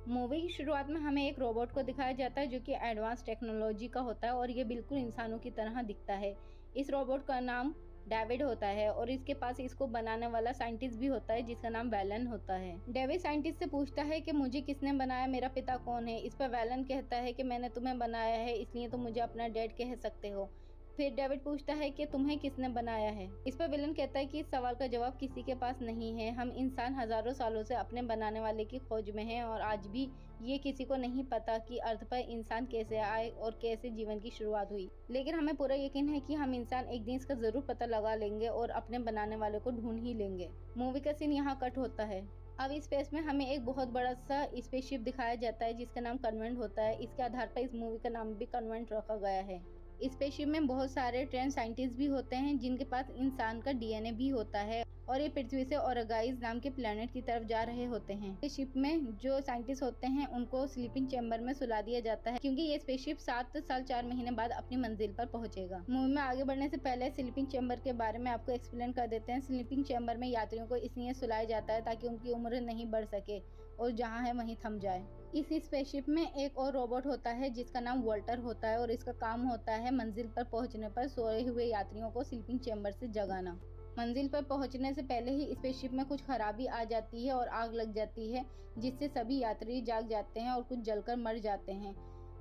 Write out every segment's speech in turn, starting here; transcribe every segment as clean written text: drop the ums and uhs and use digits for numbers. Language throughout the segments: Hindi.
मूवी की शुरुआत में हमें एक रोबोट को दिखाया जाता है जो कि एडवांस टेक्नोलॉजी का होता है और ये बिल्कुल इंसानों की तरह दिखता है। इस रोबोट का नाम डेविड होता है और इसके पास इसको बनाने वाला साइंटिस्ट भी होता है जिसका नाम वैलन होता है। डेविड साइंटिस्ट से पूछता है कि मुझे किसने बनाया, मेरा पिता कौन है। इस पर वैलन कहता है कि मैंने तुम्हें बनाया है, इसलिए तुम मुझे अपना डैड कह सकते हो। फिर डेविड पूछता है कि तुम्हें किसने बनाया है। इस पर विलन कहता है कि इस सवाल का जवाब किसी के पास नहीं है। हम इंसान हजारों सालों से अपने बनाने वाले की खोज में हैं और आज भी ये किसी को नहीं पता कि अर्थ पर इंसान कैसे आए और कैसे जीवन की शुरुआत हुई। लेकिन हमें पूरा यकीन है कि हम इंसान एक दिन इसका जरूर पता लगा लेंगे और अपने बनाने वाले को ढूंढ ही लेंगे। मूवी का सीन यहाँ कट होता है। अब स्पेस में हमें एक बहुत बड़ा सा स्पेसशिप दिखाया जाता है जिसका नाम कन्वेंट होता है। इसके आधार पर इस मूवी का नाम भी कन्वेंट रखा गया है। स्पेसशिप में बहुत सारे ट्रेन साइंटिस्ट भी होते हैं जिनके पास इंसान का डीएनए भी होता है और ये पृथ्वी से ओरेगाइस नाम के प्लेनेट की तरफ जा रहे होते हैं। इस शिप में जो साइंटिस्ट होते हैं उनको स्लीपिंग चैम्बर में सुला दिया जाता है क्योंकि ये स्पेसशिप 7 साल 4 महीने बाद अपनी मंजिल पर पहुंचेगा। मूवी में आगे बढ़ने से पहले स्लीपिंग चैम्बर के बारे में आपको एक्सप्लेन कर देते हैं। स्लीपिंग चैम्बर में यात्रियों को इसलिए सुलाया जाता है ताकि उनकी उम्र नहीं बढ़ सके और जहाँ है वहीं थम जाए। इस स्पेसशिप में एक और रोबोट होता है जिसका नाम वॉल्टर होता है और इसका काम होता है मंजिल पर पहुंचने पर सोए हुए यात्रियों को स्लीपिंग चैम्बर से जगाना। मंजिल पर पहुंचने से पहले ही स्पेसशिप में कुछ खराबी आ जाती है और आग लग जाती है जिससे सभी यात्री जाग जाते हैं और कुछ जलकर मर जाते हैं।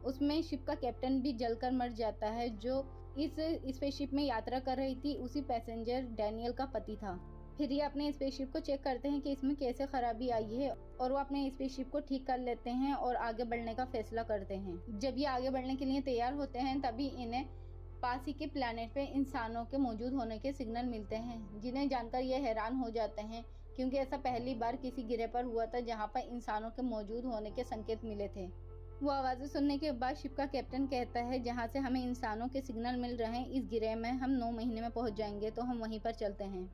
उसमें शिप का कैप्टन भी जलकर मर जाता है जो इस स्पेसशिप में यात्रा कर रही थी उसी पैसेंजर डैनियल का पति था। फिर ये अपने स्पेसशिप को चेक करते हैं कि इसमें कैसे खराबी आई है और वो अपने स्पेसशिप को ठीक कर लेते हैं और आगे बढ़ने का फैसला करते हैं। जब ये आगे बढ़ने के लिए तैयार होते हैं तभी इन्हें पास ही के प्लैनेट पे इंसानों के मौजूद होने के सिग्नल मिलते हैं जिन्हें जानकर ये हैरान हो जाते हैं क्योंकि ऐसा पहली बार किसी ग्रह पर हुआ था जहाँ पर इंसानों के मौजूद होने के संकेत मिले थे। वो आवाज़ें सुनने के बाद शिप का कैप्टन कहता है जहाँ से हमें इंसानों के सिग्नल मिल रहे हैं इस ग्रह में हम 9 महीने में पहुँच जाएंगे, तो हम वहीं पर चलते हैं।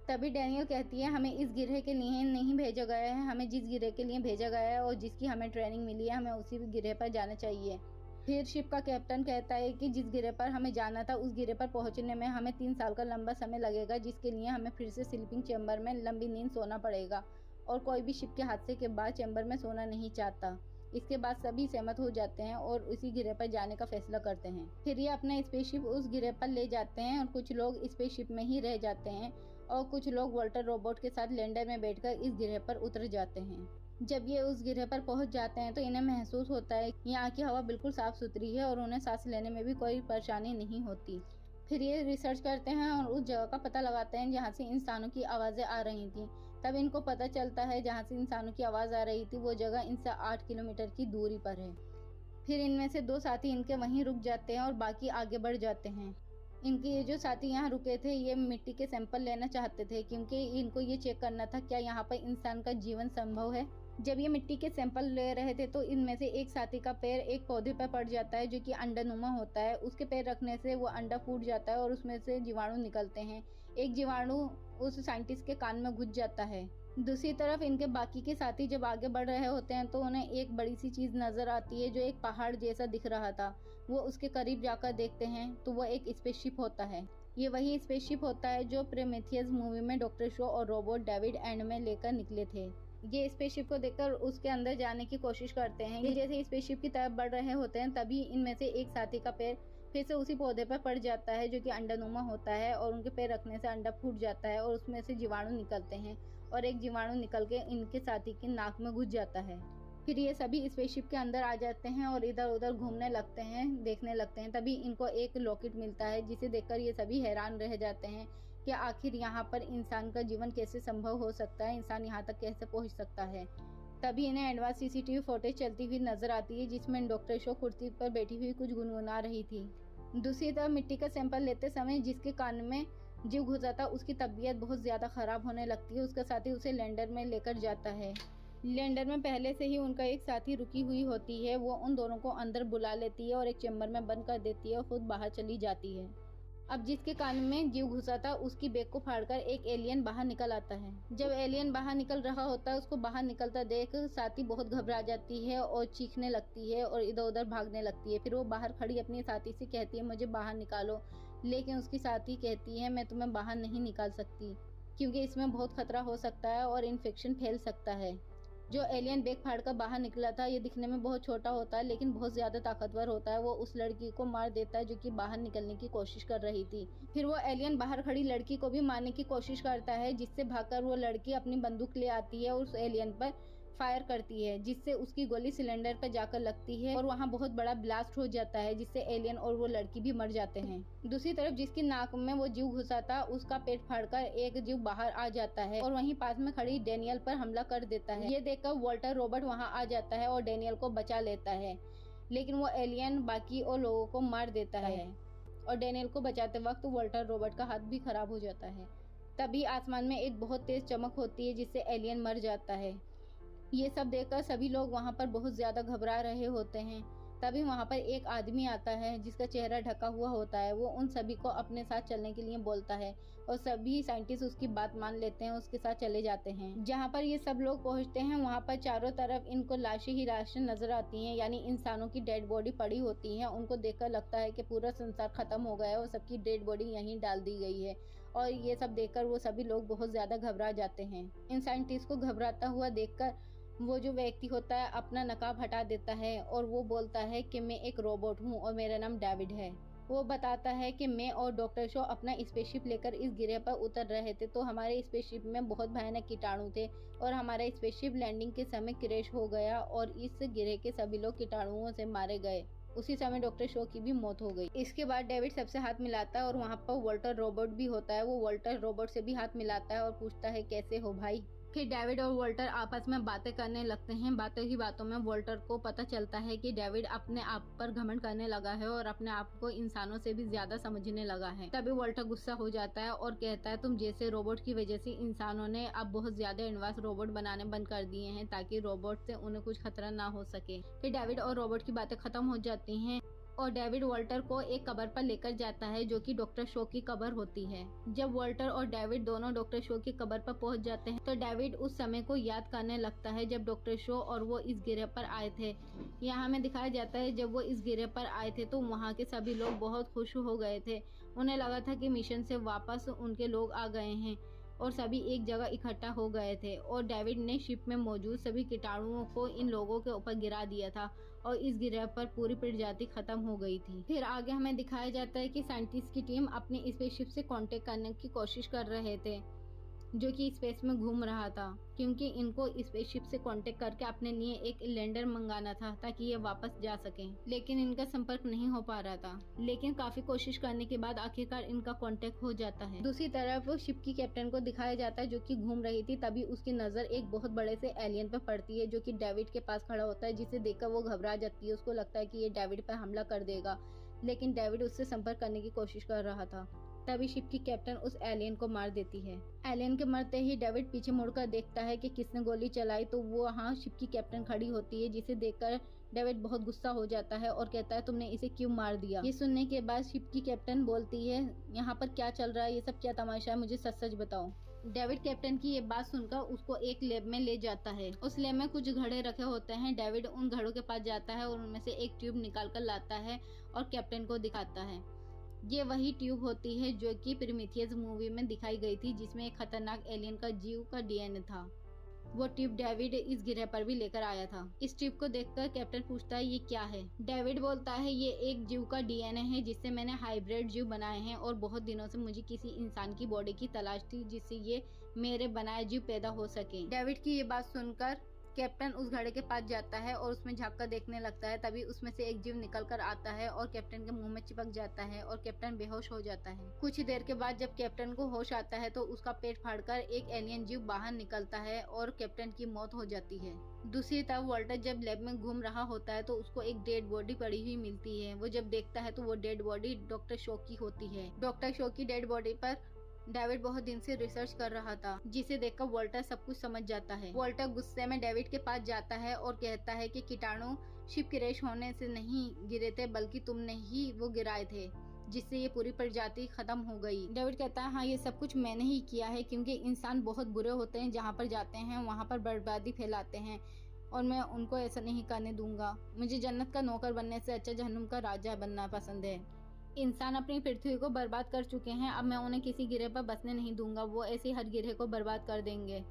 तभी डैनियल कहती है हमें इस गिरह के लिए नहीं भेजा गया है, हमें जिस गिरह के लिए भेजा गया है और जिसकी हमें ट्रेनिंग मिली है हमें उसी गिरह पर जाना चाहिए। फिर शिप का कैप्टन कहता है कि जिस गिरह पर हमें जाना था उस गिरह पर पहुंचने में हमें 3 साल का लंबा समय लगेगा, जिसके लिए हमें फिर से स्लीपिंग चैम्बर में लंबी नींद सोना पड़ेगा और कोई भी शिप के हादसे के बाद चैम्बर में सोना नहीं चाहता। इसके बाद सभी सहमत हो जाते हैं और उसी गिरह पर जाने का फैसला करते हैं। फिर ये अपना स्पेसशिप उस गिरह पर ले जाते हैं और कुछ लोग स्पेसशिप में ही रह जाते हैं और कुछ लोग वॉल्टर रोबोट के साथ लैंडर में बैठकर इस गिरह पर उतर जाते हैं। जब ये उस गिरह पर पहुंच जाते हैं तो इन्हें महसूस होता है यहाँ की हवा बिल्कुल साफ सुथरी है और उन्हें सांस लेने में भी कोई परेशानी नहीं होती। फिर ये रिसर्च करते हैं और उस जगह का पता लगाते हैं जहाँ से इंसानों की आवाज़ें आ रही थी। तब इनको पता चलता है जहाँ से इंसानों की आवाज़ आ रही थी वो जगह इनसे 8 किलोमीटर की दूरी पर है। फिर इनमें से 2 साथी इनके वहीं रुक जाते हैं और बाकी आगे बढ़ जाते हैं। इनके ये जो साथी यहाँ रुके थे ये मिट्टी के सैंपल लेना चाहते थे क्योंकि इनको ये चेक करना था क्या यहाँ पर इंसान का जीवन संभव है। जब ये मिट्टी के सैंपल ले रहे थे तो इनमें से एक साथी का पैर एक पौधे पर पड़ जाता है जो कि अंडानुमा होता है। उसके पैर रखने से वो अंडा फूट जाता है और उसमें से जीवाणु निकलते हैं। एक जीवाणु उस साइंटिस्ट के कान में घुस जाता है। दूसरी तरफ इनके बाकी के साथी जब आगे बढ़ रहे होते हैं तो उन्हें एक बड़ी सी चीज नजर आती है जो एक पहाड़ जैसा दिख रहा था। वो उसके करीब जाकर देखते हैं तो वो एक स्पेसशिप होता है। ये वही स्पेसशिप होता है जो प्रोमेथियस मूवी में डॉक्टर शो और रोबोट डेविड एंड में लेकर निकले थे। ये स्पेसशिप को देखकर उसके अंदर जाने की कोशिश करते हैं। ये जैसे स्पेसशिप की तरफ बढ़ रहे होते हैं तभी इनमें से एक साथी का पैर फिर से उसी पौधे पर पड़ जाता है जो कि अंडानुमा होता है और उनके पैर रखने से अंडा फूट जाता है और उसमें से जीवाणु निकलते हैं और एक जीवाणु निकल के इनके साथी की नाक में घुस जाता है। फिर ये सभी स्पेसशिप के अंदर आ जाते हैं और इधर उधर घूमने लगते हैं, देखने लगते हैं। तभी इनको एक लॉकेट मिलता है जिसे देखकर ये सभी हैरान रह जाते हैं कि आखिर यहाँ पर इंसान का जीवन कैसे संभव हो सकता है, इंसान यहाँ तक कैसे पहुँच सकता है। तभी इन्हें एडवांस सीसीटीवी फुटेज चलती हुई नजर आती है जिसमें डॉक्टर शो कुर्सी पर बैठी हुई कुछ गुनगुना रही थी। दूसरी तरफ मिट्टी का सैंपल लेते समय जिसके कान में जीव घुसा था उसकी तबीयत बहुत ज्यादा खराब होने लगती है। उसका साथी उसे लैंडर में लेकर जाता है। लैंडर में पहले से ही उनका एक साथी रुकी हुई होती है। वो उन दोनों को अंदर बुला लेती है और एक चैम्बर में बंद कर देती है और खुद बाहर चली जाती है। अब जिसके कान में जीव घुसा था उसकी बैग को फाड़कर एक एलियन बाहर निकल आता है। जब एलियन बाहर निकल रहा होता है उसको बाहर निकलता देख साथी बहुत घबरा जाती है और चीखने लगती है और इधर उधर भागने लगती है। फिर वो बाहर खड़ी अपनी साथी से कहती है मुझे बाहर निकालो, लेकिन उसकी साथी कहती है मैं तुम्हें बाहर नहीं निकाल सकती क्योंकि इसमें बहुत खतरा हो सकता है और इन्फेक्शन फैल सकता है। जो एलियन बेक फाड़ कर बाहर निकला था, ये दिखने में बहुत छोटा होता है लेकिन बहुत ज्यादा ताकतवर होता है। वो उस लड़की को मार देता है जो कि बाहर निकलने की कोशिश कर रही थी। फिर वो एलियन बाहर खड़ी लड़की को भी मारने की कोशिश करता है, जिससे भागकर वो लड़की अपनी बंदूक ले आती है और उस एलियन पर फायर करती है, जिससे उसकी गोली सिलेंडर पर जाकर लगती है और वहाँ बहुत बड़ा ब्लास्ट हो जाता है, जिससे एलियन और वो लड़की भी मर जाते हैं। दूसरी तरफ जिसकी नाक में वो जीव घुसा था, उसका पेट फाड़कर एक जीव बाहर आ जाता है और वहीं पास में खड़ी डेनियल पर हमला कर देता है। ये देखकर वॉल्टर रोबोट वहाँ आ जाता है और डेनियल को बचा लेता है, लेकिन वो एलियन बाकी और लोगों को मार देता है और डेनियल को बचाते वक्त वॉल्टर रोबोट का हाथ भी खराब हो जाता है। तभी आसमान में एक बहुत तेज चमक होती है, जिससे एलियन मर जाता है। ये सब देखकर सभी लोग वहाँ पर बहुत ज्यादा घबरा रहे होते हैं। तभी वहाँ पर एक आदमी आता है जिसका चेहरा ढका हुआ होता है। वो उन सभी को अपने साथ चलने के लिए बोलता है और सभी साइंटिस्ट उसकी बात मान लेते हैं, उसके साथ चले जाते हैं। जहाँ पर ये सब लोग पहुँचते हैं, वहाँ पर चारों तरफ इनको लाशें ही लाशें नजर आती हैं, यानी इंसानों की डेड बॉडी पड़ी होती है। उनको देखकर लगता है कि पूरा संसार खत्म हो गया है और सबकी डेड बॉडी यहीं डाल दी गई है। और ये सब देखकर वो सभी लोग बहुत ज्यादा घबरा जाते हैं। इन साइंटिस्ट को घबराता हुआ देखकर वो जो व्यक्ति होता है अपना नकाब हटा देता है और वो बोलता है कि मैं एक रोबोट हूँ और मेरा नाम डेविड है। वो बताता है कि मैं और डॉक्टर शो अपना स्पेसशिप लेकर इस गिरह पर उतर रहे थे, तो हमारे स्पेसशिप में बहुत भयानक कीटाणु थे और हमारा स्पेसशिप लैंडिंग के समय क्रैश हो गया और इस गिरह के सभी लोग कीटाणुओं से मारे गए। उसी समय डॉक्टर शो की भी मौत हो गई। इसके बाद डेविड सबसे हाथ मिलाता है और वहाँ पर वॉल्टर रोबोट भी होता है। वो वॉल्टर रोबोट से भी हाथ मिलाता है और पूछता है कैसे हो भाई। फिर डेविड और वॉल्टर आपस में बातें करने लगते हैं। बातों ही बातों में वॉल्टर को पता चलता है कि डेविड अपने आप पर घमंड करने लगा है और अपने आप को इंसानों से भी ज्यादा समझने लगा है। तभी वॉल्टर गुस्सा हो जाता है और कहता है तुम जैसे रोबोट की वजह से इंसानों ने अब बहुत ज्यादा एडवांस रोबोट बनाने बंद कर दिए हैं ताकि रोबोट से उन्हें कुछ खतरा ना हो सके। फिर डेविड और रोबोट की बातें खत्म हो जाती हैं और डेविड वॉल्टर को एक कब्र पर लेकर जाता है जो कि डॉक्टर शो की कब्र होती है। जब वॉल्टर और डेविड दोनों डॉक्टर शो की कब्र पर पहुंच जाते हैं तो डेविड उस समय को याद करने लगता है जब डॉक्टर शो और वो इस गिरह पर आए थे। यहाँ हमें दिखाया जाता है जब वो इस गिरह पर आए थे तो वहाँ के सभी लोग बहुत खुश हो गए थे। उन्हें लगा था कि मिशन से वापस उनके लोग आ गए हैं और सभी एक जगह इकट्ठा हो गए थे और डेविड ने शिप में मौजूद सभी कीटाणुओं को इन लोगों के ऊपर गिरा दिया था और इस गिरह पर पूरी प्रजाति खत्म हो गई थी। फिर आगे हमें दिखाया जाता है कि साइंटिस्ट की टीम अपनी स्पेसशिप से कांटेक्ट करने की कोशिश कर रहे थे जो कि स्पेस में घूम रहा था, क्योंकि इनको स्पेसशिप से कांटेक्ट करके अपने लिए एक लैंडर मंगाना था ताकि ये वापस जा सकें, लेकिन इनका संपर्क नहीं हो पा रहा था। लेकिन काफी कोशिश करने के बाद आखिरकार इनका कांटेक्ट हो जाता है। दूसरी तरफ शिप की कैप्टन को दिखाया जाता है जो कि घूम रही थी। तभी उसकी नजर एक बहुत बड़े से एलियन पर पड़ती है जो कि डेविड के पास खड़ा होता है, जिसे देखकर वो घबरा जाती है। उसको लगता है कि ये डेविड पर हमला कर देगा, लेकिन डेविड उससे संपर्क करने की कोशिश कर रहा था। तभी शिप की कैप्टन उस एलियन को मार देती है। एलियन के मरते ही डेविड पीछे मुड़कर देखता है कि किसने गोली चलाई, तो वो वहाँ शिप की कैप्टन खड़ी होती है, जिसे देखकर डेविड बहुत गुस्सा हो जाता है और कहता है तुमने इसे क्यों मार दिया। ये सुनने के बाद शिप की कैप्टन बोलती है यहाँ पर क्या चल रहा है, ये सब क्या तमाशा है, मुझे सच सच बताओ। डेविड कैप्टन की ये बात सुनकर उसको एक लैब में ले जाता है। उस लैब में कुछ घड़े रखे होते हैं। डेविड उन घड़ों के पास जाता है और उनमें से एक ट्यूब निकाल कर लाता है और कैप्टन को दिखाता है। ये वही ट्यूब होती है जो कि प्रोमेथियस मूवी में दिखाई गई थी, जिसमें एक खतरनाक एलियन का जीव का डीएनए था। वो ट्यूब डेविड इस गिरह पर भी लेकर आया था। इस ट्यूब को देखकर कैप्टन पूछता है ये क्या है। डेविड बोलता है ये एक जीव का डीएनए है जिससे मैंने हाइब्रिड जीव बनाए हैं और बहुत दिनों से मुझे किसी इंसान की बॉडी की तलाश थी जिससे ये मेरे बनाए जीव पैदा हो सके। डेविड की ये बात सुनकर कैप्टन उस घड़े के पास जाता है और उसमें झाँक कर देखने लगता है। तभी उसमें से एक जीव निकल कर आता है और कैप्टन के मुंह में चिपक जाता है और कैप्टन बेहोश हो जाता है। कुछ ही देर के बाद जब कैप्टन को होश आता है तो उसका पेट फाड़कर एक एलियन जीव बाहर निकलता है और कैप्टन की मौत हो जाती है। दूसरी तरफ वॉल्टर जब लैब में घूम रहा होता है तो उसको एक डेड बॉडी पड़ी हुई मिलती है। वो जब देखता है तो वो डेड बॉडी डॉक्टर शो की होती है। डॉक्टर शो की डेड बॉडी पर डेविड बहुत दिन से रिसर्च कर रहा था, जिसे देखकर वॉल्टर सब कुछ समझ जाता है। वॉल्टर गुस्से में डेविड के पास जाता है और कहता है कि कीटाणु शिप क्रैश होने से नहीं गिरे थे बल्कि तुमने ही वो गिराए थे, जिससे ये पूरी प्रजाति खत्म हो गई। डेविड कहता है हाँ ये सब कुछ मैंने ही किया है, क्योंकि इंसान बहुत बुरे होते हैं, जहाँ पर जाते हैं वहाँ पर बर्बादी फैलाते हैं और मैं उनको ऐसा नहीं करने दूंगा। मुझे जन्नत का नौकर बनने से अच्छा जहन्नुम का राजा बनना पसंद है। इंसान अपनी पृथ्वी को बर्बाद कर चुके हैं, अब मैं उन्हें किसी गिरह पर बसने नहीं दूंगा, वो ऐसे हर गिरह को बर्बाद कर देंगे।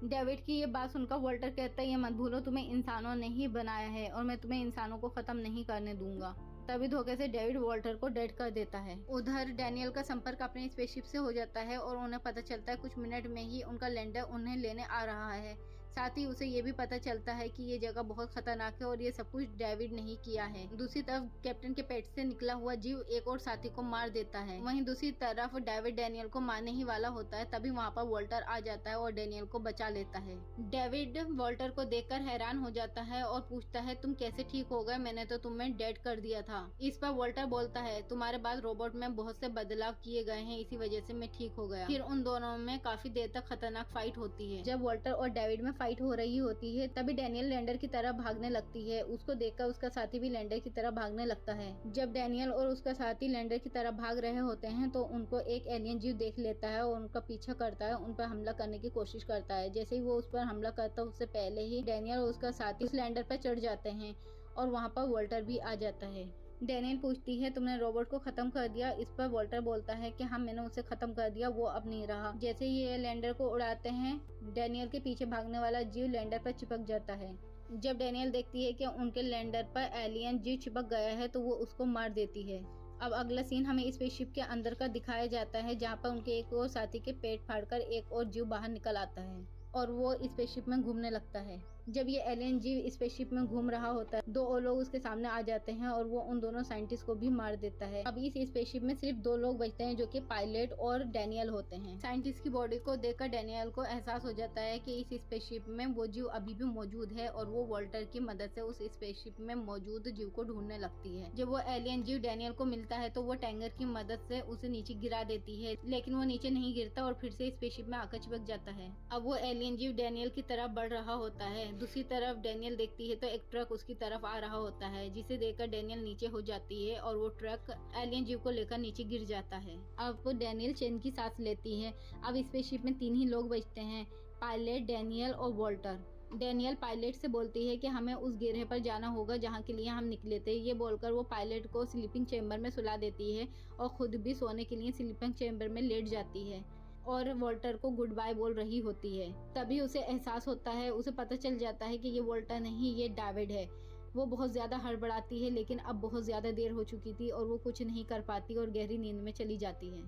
डेविड की ये बात सुनकर वॉल्टर कहता है, ये मत भूलो तुम्हें इंसानों ने ही बनाया है और मैं तुम्हें इंसानों को खत्म नहीं करने दूंगा। तभी धोखे से डेविड वॉल्टर को डेड कर देता है। उधर डैनियल का संपर्क अपने स्पेसशिप से हो जाता है और उन्हें पता चलता है कुछ मिनट में ही उनका लैंडर उन्हें लेने आ रहा है। साथ ही उसे ये भी पता चलता है कि ये जगह बहुत खतरनाक है और ये सब कुछ डेविड ने ही किया है। दूसरी तरफ कैप्टन के पेट से निकला हुआ जीव एक और साथी को मार देता है। वहीं दूसरी तरफ डेविड डैनियल को मारने ही वाला होता है, तभी वहाँ पर वॉल्टर आ जाता है और डैनियल को बचा लेता है। डेविड वॉल्टर को देखकर हैरान हो जाता है और पूछता है, तुम कैसे ठीक हो गए? मैंने तो तुम्हें डेड कर दिया था। इस पर वॉल्टर बोलता है, तुम्हारे बाद रोबोट में बहुत से बदलाव किए गए हैं, इसी वजह से मैं ठीक हो गया। फिर उन दोनों में काफी देर तक खतरनाक फाइट होती है। जब वॉल्टर और डेविड में फाइट हो रही होती है तभी डैनियल लैंडर की तरफ भागने लगती है। उसको देखकर उसका साथी भी लैंडर की तरफ भागने लगता है। जब डैनियल और उसका साथी लैंडर की तरफ भाग रहे होते हैं तो उनको एक एलियन जीव देख लेता है और उनका पीछा करता है, उन पर हमला करने की कोशिश करता है। जैसे ही वो उस पर हमला करता है उससे पहले ही डैनियल और उसका साथी उस लैंडर पर चढ़ जाते हैं और वहाँ पर वॉल्टर भी आ जाता है। डैनियल पूछती है, तुमने रोबोट को खत्म कर दिया? इस पर वॉल्टर बोलता है कि हाँ, मैंने उसे खत्म कर दिया, वो अब नहीं रहा। जैसे ही ये लैंडर को उड़ाते हैं, डैनियल के पीछे भागने वाला जीव लैंडर पर चिपक जाता है। जब डैनियल देखती है कि उनके लैंडर पर एलियन जीव चिपक गया है तो वो उसको मार देती है। अब अगला सीन हमें स्पेसशिप के अंदर का दिखाया जाता है, जहाँ पर उनके एक और साथी के पेट फाड़कर एक और जीव बाहर निकल आता है और वो स्पेसशिप में घूमने लगता है। जब ये एलियन जीव स्पेसशिप में घूम रहा होता है, दो और लोग उसके सामने आ जाते हैं और वो उन दोनों साइंटिस्ट को भी मार देता है। अब इस स्पेसशिप में सिर्फ दो लोग बचते हैं, जो कि पायलट और डैनियल होते हैं। साइंटिस्ट की बॉडी को देखकर डैनियल को एहसास हो जाता है कि इस स्पेसशिप में वो जीव अभी भी मौजूद है और वो वॉल्टर की मदद से उस स्पेसशिप में मौजूद जीव को ढूंढने लगती है। जब वो एलियन जीव डैनियल को मिलता है तो वो टैंगर की मदद से उसे नीचे गिरा देती है, लेकिन वो नीचे नहीं गिरता और फिर से स्पेसशिप में आकर चिपक जाता है। अब वो एलियन जीव डैनियल की तरफ बढ़ रहा होता है। दूसरी तरफ डैनियल देखती है तो एक ट्रक उसकी तरफ आ रहा होता है, जिसे देखकर डैनियल नीचे हो जाती है और वो ट्रक एलियन जीव को लेकर नीचे गिर जाता है। अब वो डैनियल चैन की सांस लेती है। अब स्पेसशिप में 3 ही लोग बचते हैं, पायलट, डैनियल और वॉल्टर। डैनियल पायलट से बोलती है कि हमें उस गिरह पर जाना होगा जहाँ के लिए हम निकले थे। ये बोलकर वो पायलट को स्लीपिंग चैम्बर में सुला देती है और खुद भी सोने के लिए स्लीपिंग चैम्बर में लेट जाती है और वॉल्टर को गुड बाय बोल रही होती है। तभी उसे एहसास होता है, उसे पता चल जाता है कि ये वॉल्टर नहीं, ये डेविड है। वो बहुत ज़्यादा हड़बड़ाती है, लेकिन अब बहुत ज़्यादा देर हो चुकी थी और वो कुछ नहीं कर पाती और गहरी नींद में चली जाती है।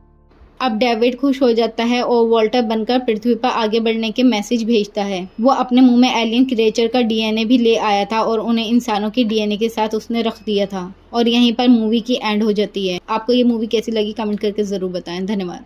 अब डेविड खुश हो जाता है और वॉल्टर बनकर पृथ्वी पर आगे बढ़ने के मैसेज भेजता है। वो अपने मुंह में एलियन क्रिएचर का डीएनए भी ले आया था और उन्हें इंसानों के डीएनए के साथ उसने रख दिया था। और यहीं पर मूवी की एंड हो जाती है। आपको ये मूवी कैसी लगी कमेंट करके ज़रूर बताएं। धन्यवाद।